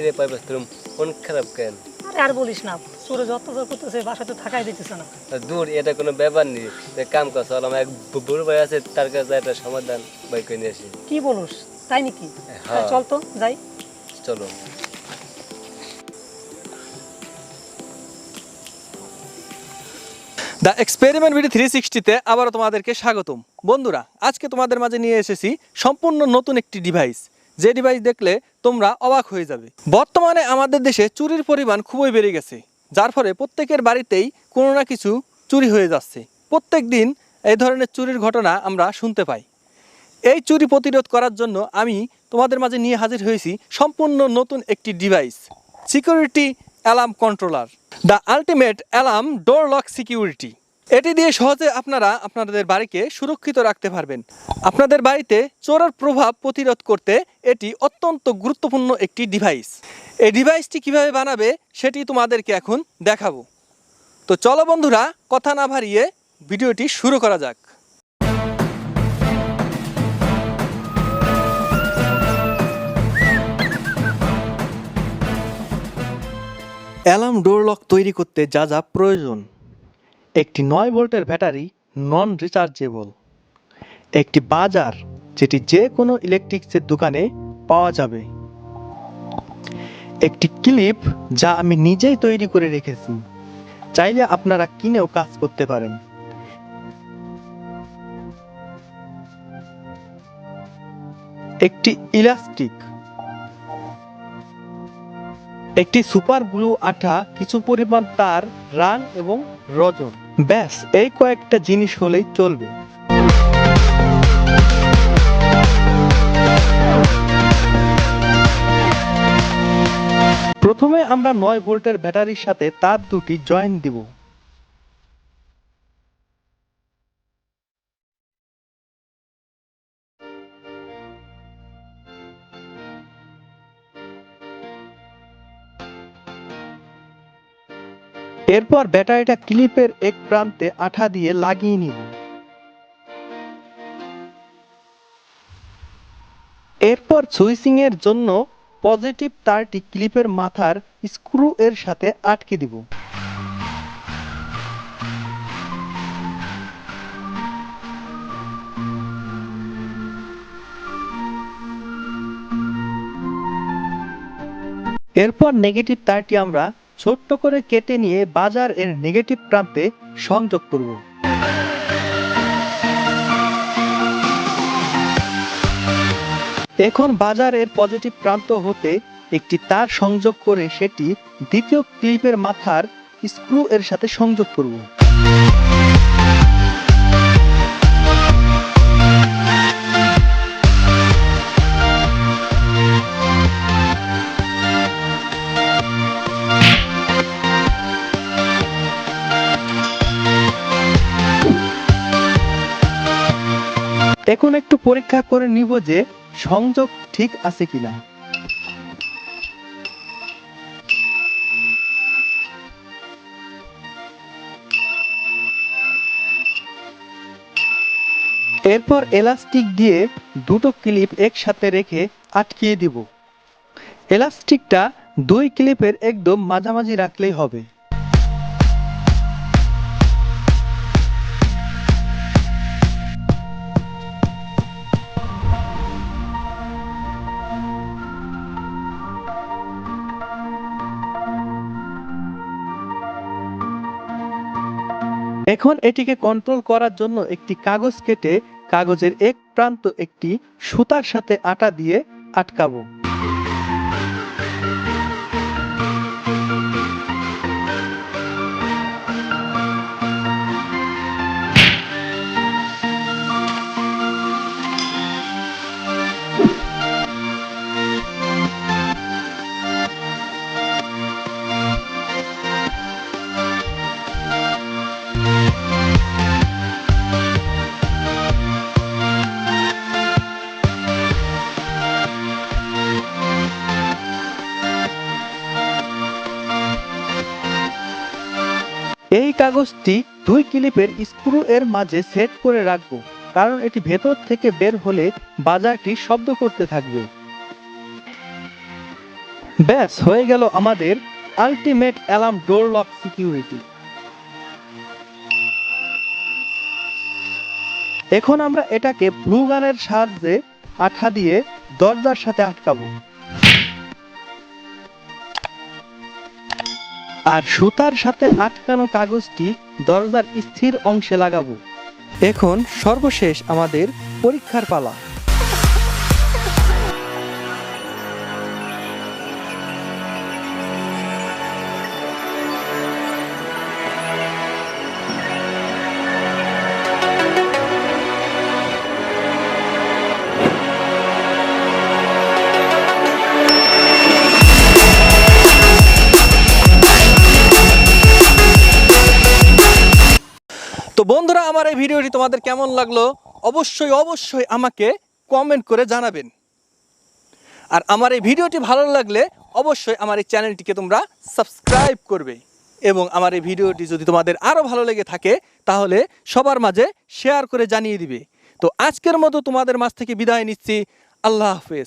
এরে পাইবাস তোর মন খারাপ কেন? আরে আর বলিস না, চোরে যত করতেছে বাসাতে থাকাই দিতেছে না। দূর, এটা কোনো ব্যাপার নেই। কাম কর, চল আমার এক বড় ভাই আছে, তার কাছে একটা সমাধান বাই করে নিয়ে আসি। কি বলস, তাই নাকি? হ্যাঁ চল তো যাই। চলো। দ্য এক্সপেরিমেন্ট ভিডিও 360-তে আবারও তোমাদেরকে স্বাগতম। বন্ধুরা, আজকে তোমাদের মাঝে নিয়ে এসেছি সম্পূর্ণ নতুন একটি ডিভাইস, যে ডিভাইস দেখলে তোমরা অবাক হয়ে যাবে। বর্তমানে আমাদের দেশে চুরির পরিমাণ খুবই বেড়ে গেছে, যার ফলে প্রত্যেকের বাড়িতেই কোনো না কিছু চুরি হয়ে যাচ্ছে। প্রত্যেক দিন এই ধরনের চুরির ঘটনা আমরা শুনতে পাই। এই চুরি প্রতিরোধ করার জন্য আমি তোমাদের মাঝে নিয়ে হাজির হয়েছি সম্পূর্ণ নতুন একটি device, security alarm controller, the ultimate alarm door lock security. এটি দিয়ে সহজে আপনারা আপনাদের বাড়িকে সুরক্ষিত রাখতে পারবেন। আপনাদের বাড়িতে চোরের প্রভাব প্রতিরোধ করতে এটি অত্যন্ত গুরুত্বপূর্ণ একটি ডিভাইস। এই ডিভাইসটি কিভাবে বানাবে সেটি তোমাদেরকে এখন দেখাবো। তো চলো বন্ধুরা, কথা না বাড়িয়ে ভিডিওটি শুরু করা যাক। অ্যালার্ম ডোর লক তৈরি করতে যা যা প্রয়োজন: একটি 9 ভোল্টের ব্যাটারি, নন রিচার্জেবল, একটি বাজার যেটি যে কোনো ইলেকট্রিক্সের দোকানে পাওয়া যাবে, একটি ক্লিপ যা আমি নিজেই তৈরি করে রেখেছি, চাইলে আপনারা কিনেও কাজ করতে পারেন, একটি ইলাস্টিক, একটি সুপার গ্লু আঠা, কিছু পরিমাণ তার, রাং এবং রজন। ব্যাস, এই কয়েকটা জিনিস হলেই চলবে। প্রথমে আমরা 9 ভোল্টের ব্যাটারির সাথে তার দুটি জয়েন দিব। এরপর ব্যাটারিটা ক্লিপের এক প্রান্তে আঠা দিয়ে লাগিয়ে নিব। এরপর সুইচিং এর জন্য পজিটিভ তারটি ক্লিপের মাথার স্ক্রু এর সাথে আটকে দিব। এরপর নেগেটিভ তারটি আমরা ছোট্ট করে কেটে নিয়ে বাজার এর নেগেটিভ প্রান্তে সংযোগ করব। এখন বাজার এর পজিটিভ প্রান্ত হতে একটি তার সংযোগ করে সেটি দ্বিতীয় ক্লিপের মাথার স্ক্রু এর সাথে সংযোগ করব। এখন একটু পরীক্ষা করে নিব যে সংযোগ ঠিক আছে কিনা। এরপর এলাস্টিক দিয়ে দুটো ক্লিপ একসাথে রেখে আটকিয়ে দিব। এলাস্টিকটা 2 ক্লিপের একদম মাঝামাঝি রাখলেই হবে। এখন এটিকে কন্ট্রোল করার জন্য একটি কাগজ কেটে কাগজের এক প্রান্ত একটি সুতার সাথে আটা দিয়ে আটকাবো। এই কাগজটি 2 ক্লিপের স্ক্রু এর মাঝে সেট করে রাখবো, কারণ এটি ভেতর থেকে বের হলে বাজারটি শব্দ করতে থাকবে। ব্যাস হয়ে গেল আমাদের ultimate alarm door lock security. এখন আমরা এটাকে ব্লু গানের সাহায্যে আঠা দিয়ে দরজার সাথে আটকাবো আর সুতার সাথে আটকানো কাগজটি দরজার স্থির অংশে লাগাবো। এখন সর্বশেষ আমাদের পরীক্ষার পালা। তো বন্ধুরা, আমার এই ভিডিওটি তোমাদের কেমন লাগলো অবশ্যই অবশ্যই আমাকে কমেন্ট করে জানাবেন। আর আমার এই ভিডিওটি ভালো লাগলে অবশ্যই আমার এই চ্যানেলটিকে তোমরা সাবস্ক্রাইব করবে এবং আমার এই ভিডিওটি যদি তোমাদের আরও ভালো লেগে থাকে তাহলে সবার মাঝে শেয়ার করে জানিয়ে দিবে। তো আজকের মতো তোমাদের মাঝ থেকে বিদায় নিচ্ছি। আল্লাহ হাফেজ।